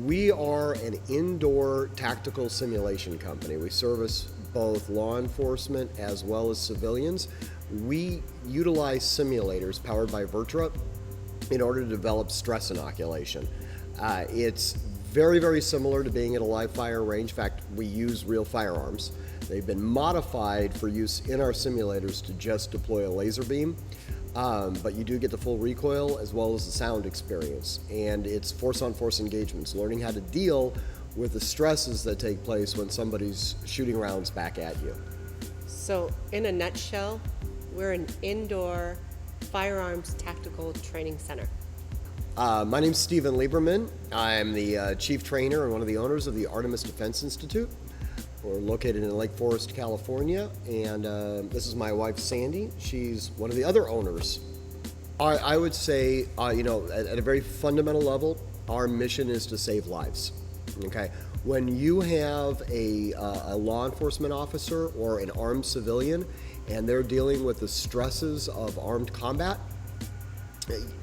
We are an indoor tactical simulation company. We service both law enforcement as well as civilians. We utilize simulators powered by Virtua in order to develop stress inoculation. It's very, very similar to being at a live fire range. In fact, we use real firearms. They've been modified for use in our simulators to just deploy a laser beam. But you do get the full recoil as well as the sound experience. And it's force-on-force engagements, learning how to deal with the stresses that take place when somebody's shooting rounds back at you. So, in a nutshell, we're an indoor firearms tactical training center. My name's Stephen Lieberman. I'm the chief trainer and one of the owners of the Artemis Defense Institute. We're located in Lake Forest, California, and this is my wife, Sandy. She's one of the other owners. I would say, at a very fundamental level, our mission is to save lives. Okay, when you have a law enforcement officer or an armed civilian, and they're dealing with the stresses of armed combat,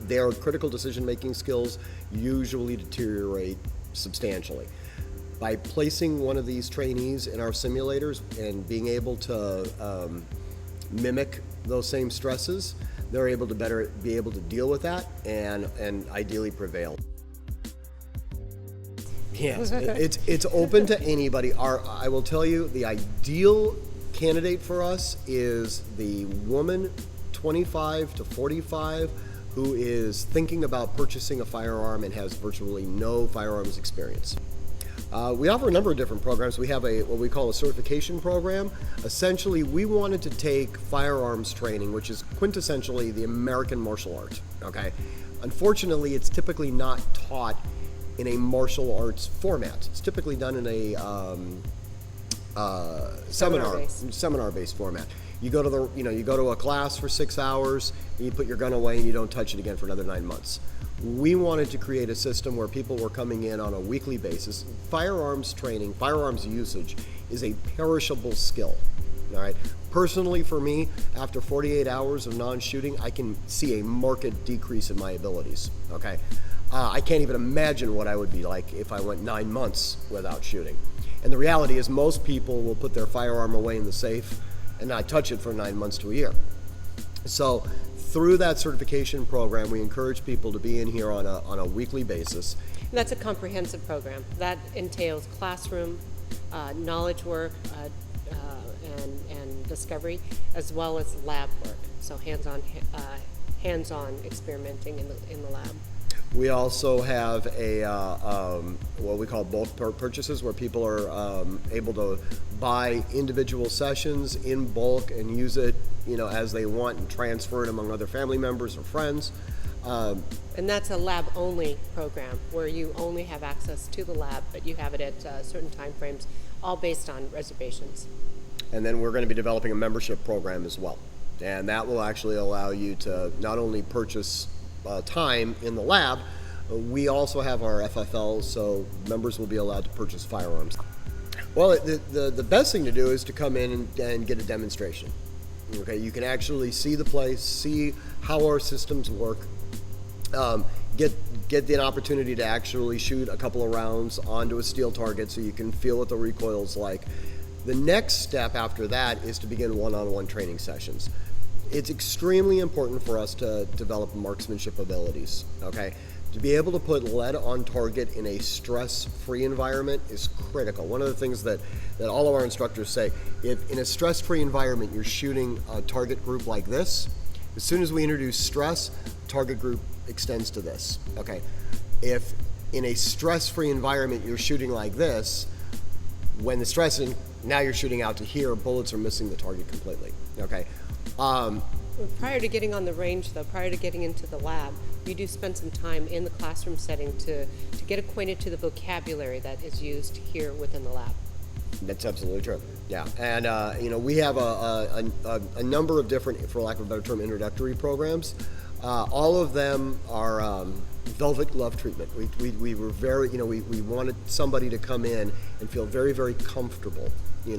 their critical decision-making skills usually deteriorate substantially. By placing one of these trainees in our simulators and being able to mimic those same stresses, they're able to better be able to deal with that and ideally prevail. Yes, it's open to anybody. I will tell you, the ideal candidate for us is the woman 25 to 45 who is thinking about purchasing a firearm and has virtually no firearms experience. We offer a number of different programs. We have what we call a certification program. Essentially, we wanted to take firearms training, which is quintessentially the American martial art. Okay, unfortunately, it's typically not taught in a martial arts format. It's typically done in a seminar-based format. You go to a class for 6 hours, and you put your gun away, and you don't touch it again for another 9 months. We wanted to create a system where people were coming in on a weekly basis. Firearms training, firearms usage is a perishable skill. All right. Personally, for me, after 48 hours of non-shooting, I can see a marked decrease in my abilities. Okay. I can't even imagine what I would be like if I went 9 months without shooting. And the reality is, most people will put their firearm away in the safe and not touch it for 9 months to a year. So, through that certification program, we encourage people to be in here on a weekly basis. That's a comprehensive program. That entails classroom, knowledge work, and discovery, as well as lab work. So hands-on experimenting in the lab. We also have what we call bulk purchases, where people are able to buy individual sessions in bulk and use it, as they want, and transfer it among other family members or friends. And that's a lab-only program where you only have access to the lab, but you have it at certain time frames, all based on reservations. And then we're going to be developing a membership program as well, and that will actually allow you to not only purchase time in the lab, we also have our FFL, so members will be allowed to purchase firearms. Well, the best thing to do is to come in and get a demonstration. Okay, you can actually see the place, see how our systems work, get the opportunity to actually shoot a couple of rounds onto a steel target so you can feel what the recoil's like. The next step after that is to begin one-on-one training sessions. It's extremely important for us to develop marksmanship abilities, okay? To be able to put lead on target in a stress-free environment is critical. One of the things that all of our instructors say, if in a stress-free environment you're shooting a target group like this, as soon as we introduce stress, target group extends to this, okay? If in a stress-free environment you're shooting like this, when the stress is, now you're shooting out to here, bullets are missing the target completely, okay? Prior to getting on the range, though, prior to getting into the lab, you do spend some time in the classroom setting to get acquainted to the vocabulary that is used here within the lab. That's absolutely true. Yeah, and we have a number of different, for lack of a better term, introductory programs. All of them are velvet glove treatment. We were very, we wanted somebody to come in and feel very, very comfortable,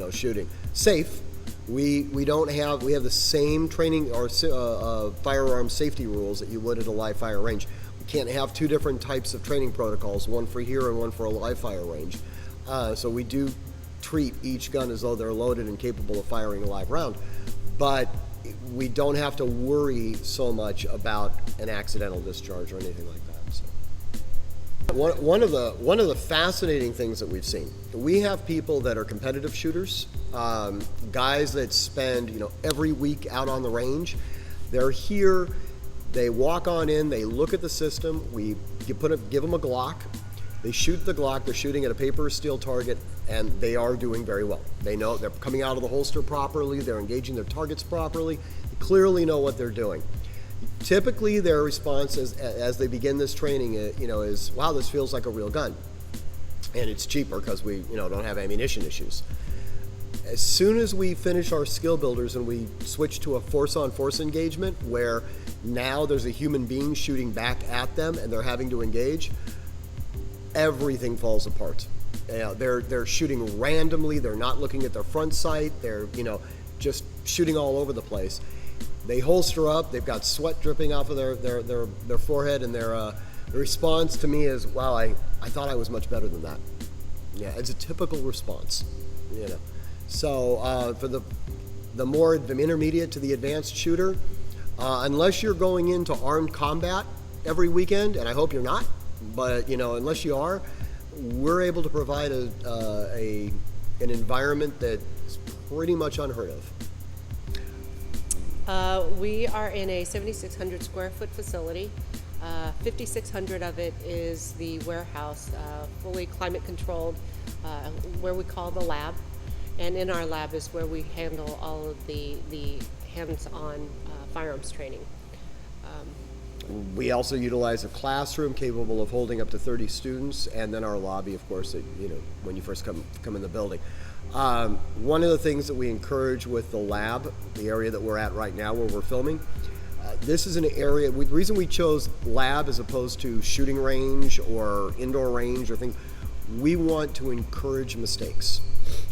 shooting. Safe. We have the same training or firearm safety rules that you would at a live fire range. can't have two different types of training protocols, one for here and one for a live fire range. So we do treat each gun as though they're loaded and capable of firing a live round, but we don't have to worry so much about an accidental discharge or anything like that. So. One of the fascinating things that we've seen, we have people that are competitive shooters, guys that spend every week out on the range. They're here, they walk on in, they look at the system, give them a Glock, they shoot the Glock, they're shooting at a paper or steel target, and they are doing very well. They know they're coming out of the holster properly, they're engaging their targets properly, they clearly know what they're doing. Typically their response as they begin this training is, wow, this feels like a real gun. And it's cheaper because we don't have ammunition issues. As soon as we finish our skill builders and we switch to a force-on-force engagement where now there's a human being shooting back at them and they're having to engage, everything falls apart. They're shooting randomly, they're not looking at their front sight, they're just shooting all over the place. They holster up, they've got sweat dripping off of their forehead, and their response to me is, wow, I thought I was much better than that. Yeah, it's a typical response. So for the intermediate to the advanced shooter, unless you're going into armed combat every weekend, and I hope you're not, but unless you are, we're able to provide an environment that's pretty much unheard of. We are in a 7,600 square foot facility. 5,600 of it is the warehouse, fully climate controlled, where we call the lab. And in our lab is where we handle all of the hands-on firearms training. We also utilize a classroom capable of holding up to 30 students, and then our lobby, of course, when you first come in the building. One of the things that we encourage with the lab, the area that we're at right now where we're filming, this is an area, the reason we chose lab as opposed to shooting range or indoor range or things, we want to encourage mistakes.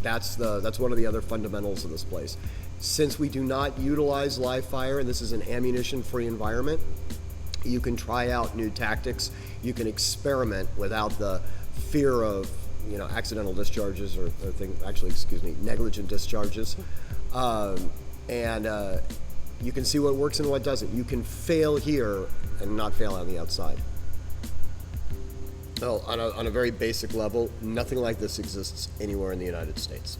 That's one of the other fundamentals of this place. Since we do not utilize live fire, and this is an ammunition-free environment, you can try out new tactics, you can experiment without the fear of accidental discharges or negligent discharges. And you can see what works and what doesn't. You can fail here and not fail on the outside. Well, on a very basic level, nothing like this exists anywhere in the United States.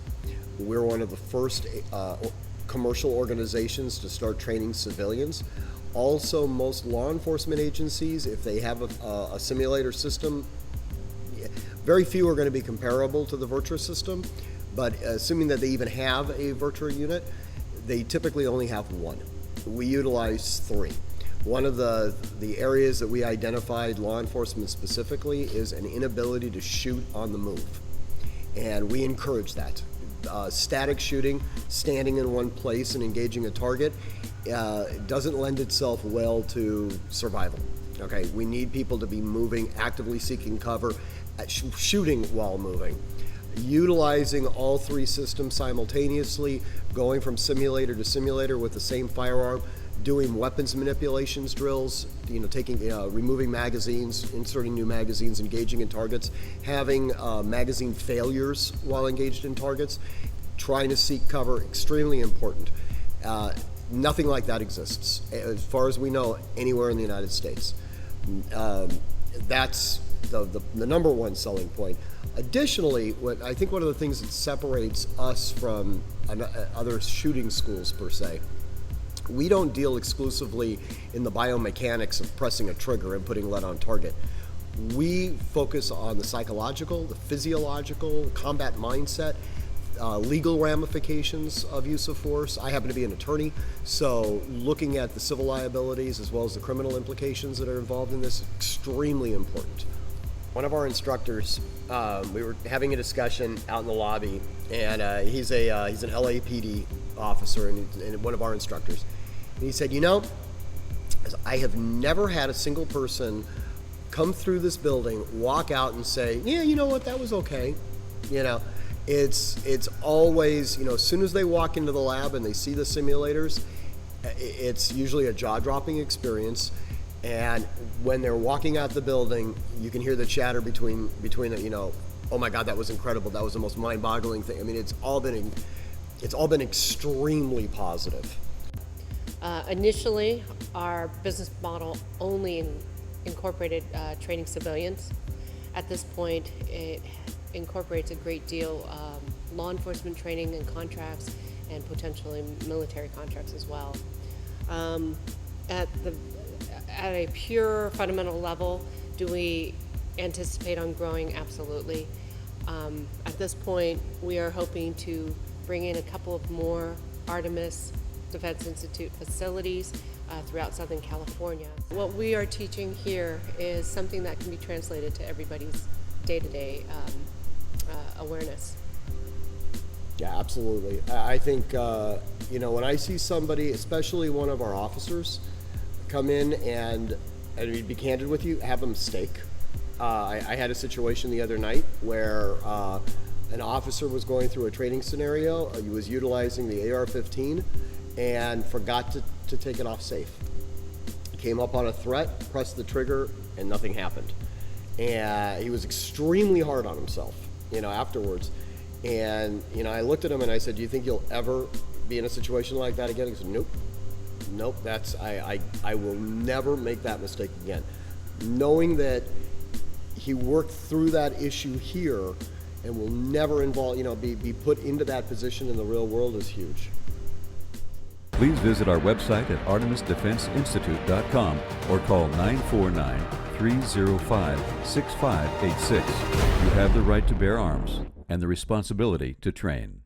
We're one of the first commercial organizations to start training civilians. Also, most law enforcement agencies, if they have a simulator system, very few are going to be comparable to the Virtua system, but assuming that they even have a Virtua unit, they typically only have one. We utilize three. One of the areas that we identified law enforcement specifically is an inability to shoot on the move. And we encourage that. Static shooting, standing in one place and engaging a target, doesn't lend itself well to survival. Okay, we need people to be moving, actively seeking cover, shooting while moving. Utilizing all three systems simultaneously, going from simulator to simulator with the same firearm, doing weapons manipulations drills, removing magazines, inserting new magazines, engaging in targets, having magazine failures while engaged in targets, trying to seek cover, extremely important. Nothing like that exists, as far as we know, anywhere in the United States. That's the number one selling point. Additionally, I think one of the things that separates us from other shooting schools per se, we don't deal exclusively in the biomechanics of pressing a trigger and putting lead on target. We focus on the psychological, the physiological, combat mindset, legal ramifications of use of force. I happen to be an attorney, so looking at the civil liabilities as well as the criminal implications that are involved in this is extremely important. One of our instructors, we were having a discussion out in the lobby, and he's an LAPD officer and one of our instructors. And he said, I have never had a single person come through this building, walk out and say, yeah, you know what, that was okay. It's always, as soon as they walk into the lab and they see the simulators, it's usually a jaw-dropping experience. And when they're walking out the building, you can hear the chatter between the, you know, oh my God, that was incredible. That was the most mind-boggling thing. I mean, it's all been extremely positive. Initially, our business model only incorporated training civilians. At this point, it incorporates a great deal of law enforcement training and contracts, and potentially military contracts as well. At a pure fundamental level, do we anticipate on growing? Absolutely. At this point, we are hoping to bring in a couple of more Artemis Defense Institute facilities throughout Southern California. What we are teaching here is something that can be translated to everybody's day-to-day awareness. Yeah, absolutely. I think, you know, when I see somebody, especially one of our officers, come in and to be candid with you, have a mistake. I had a situation the other night where an officer was going through a training scenario. He was utilizing the AR-15 and forgot to take it off safe. Came up on a threat, pressed the trigger, and nothing happened. And he was extremely hard on himself, you know, afterwards. And, you know, I looked at him and I said, do you think you'll ever be in a situation like that again? He said, nope. Nope, I will never make that mistake again. Knowing that he worked through that issue here and will never involve, you know, be put into that position in the real world is huge. Please visit our website at artemisdefenseinstitute.com or call 949-305-6586. You have the right to bear arms and the responsibility to train.